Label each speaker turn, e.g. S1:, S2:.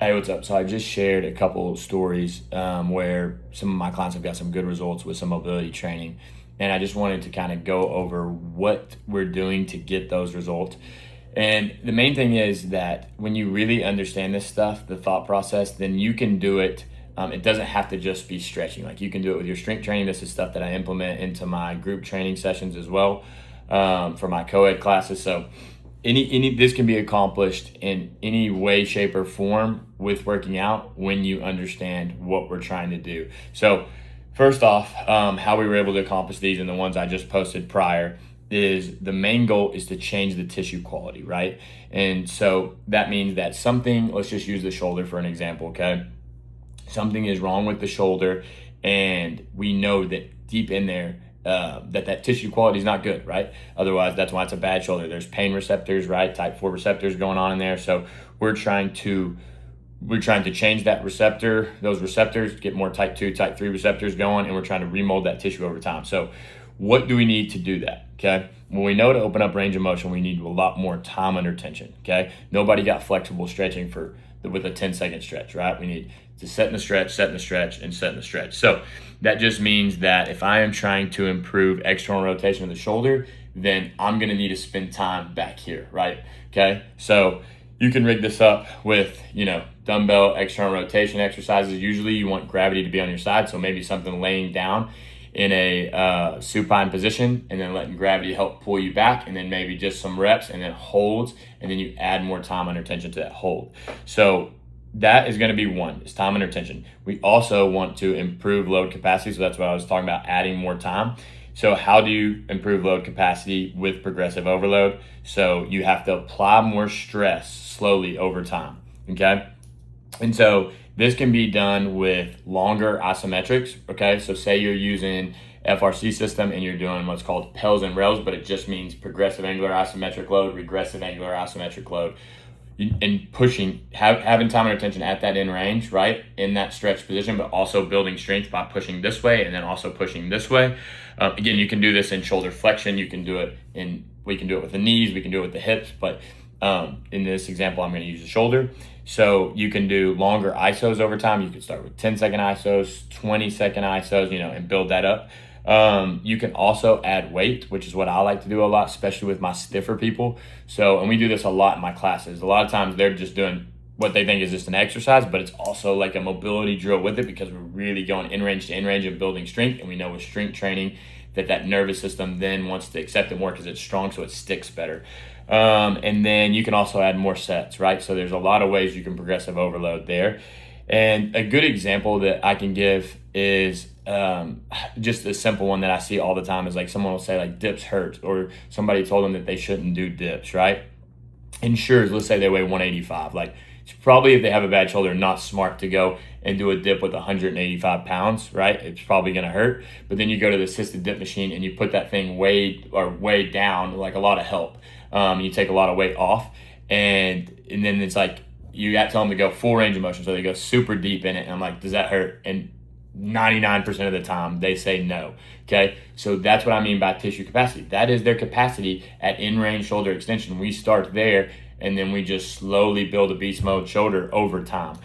S1: Hey, what's up? So I just shared a couple stories where some of my clients have got some good results with some mobility training. And I just wanted to kind of go over what we're doing to get those results. And the main thing is that when you really understand this stuff, the thought process, then you can do it. It doesn't have to just be stretching. Like you can do it with your strength training. This is stuff that I implement into my group training sessions as well, for my co-ed classes. So any this can be accomplished in any way, shape, or form with working out when you understand what we're trying to do. So first off, how we were able to accomplish these and the ones I just posted prior is the main goal is to change the tissue quality, right? And so that means that something, let's just use the shoulder for an example, okay? Something is wrong with the shoulder, and we know that deep in there, that tissue quality is not good, right? Otherwise, that's why it's a bad shoulder. There's pain receptors, right? Type 4 receptors going on in there. So we're trying to change that receptor, those receptors, get more type 2, type 3 receptors going, and we're trying to remold that tissue over time. So what do we need to do that? Okay. When we know to open up range of motion, we need a lot more time under tension. Okay. Nobody got flexible stretching with a 10-second stretch, right? We need to set in the stretch, set in the stretch, and set in the stretch. So that just means that if I am trying to improve external rotation of the shoulder, then I'm going to need to spend time back here, right? Okay. So you can rig this up with, dumbbell external rotation exercises. Usually you want gravity to be on your side. So maybe something laying down in a supine position and then letting gravity help pull you back, and then maybe just some reps and then holds, and then you add more time under tension to that hold. So that is going to be one, is time under tension. We also want to improve load capacity. So that's what I was talking about, adding more time. So how do you improve load capacity with progressive overload? So you have to apply more stress slowly over time, okay? And so this can be done with longer isometrics, okay? So say you're using FRC system and you're doing what's called PELS and RELS, but it just means progressive angular isometric load, regressive angular isometric load, and pushing, having time under tension at that end range, right? In that stretch position, but also building strength by pushing this way and then also pushing this way. Again, you can do this in shoulder flexion. We can do it with the knees, we can do it with the hips, but in this example, I'm going to use the shoulder. So you can do longer ISOs over time. You can start with 10-second ISOs, 20-second ISOs, and build that up. You can also add weight, which is what I like to do a lot, especially with my stiffer people. So, and we do this a lot in my classes. A lot of times they're just doing what they think is just an exercise, but it's also like a mobility drill with it, because we're really going in range to in range and building strength. And we know with strength training that nervous system then wants to accept it more because it's strong, so it sticks better. And then you can also add more sets, right? So there's a lot of ways you can progressive overload there. And a good example that I can give is just a simple one that I see all the time is like someone will say like dips hurt, or somebody told them that they shouldn't do dips, right? And sure, let's say they weigh 185. Like it's probably, if they have a bad shoulder, not smart to go and do a dip with 185 pounds, right? It's probably going to hurt. But then you go to the assisted dip machine and you put that thing way down, like a lot of help. You take a lot of weight off, and then it's like you got to tell them to go full range of motion, so they go super deep in it. And I'm like, does that hurt? And 99% of the time they say no. Okay, so that's what I mean by tissue capacity. That is their capacity at in-range shoulder extension. We start there, and then we just slowly build a beast mode shoulder over time.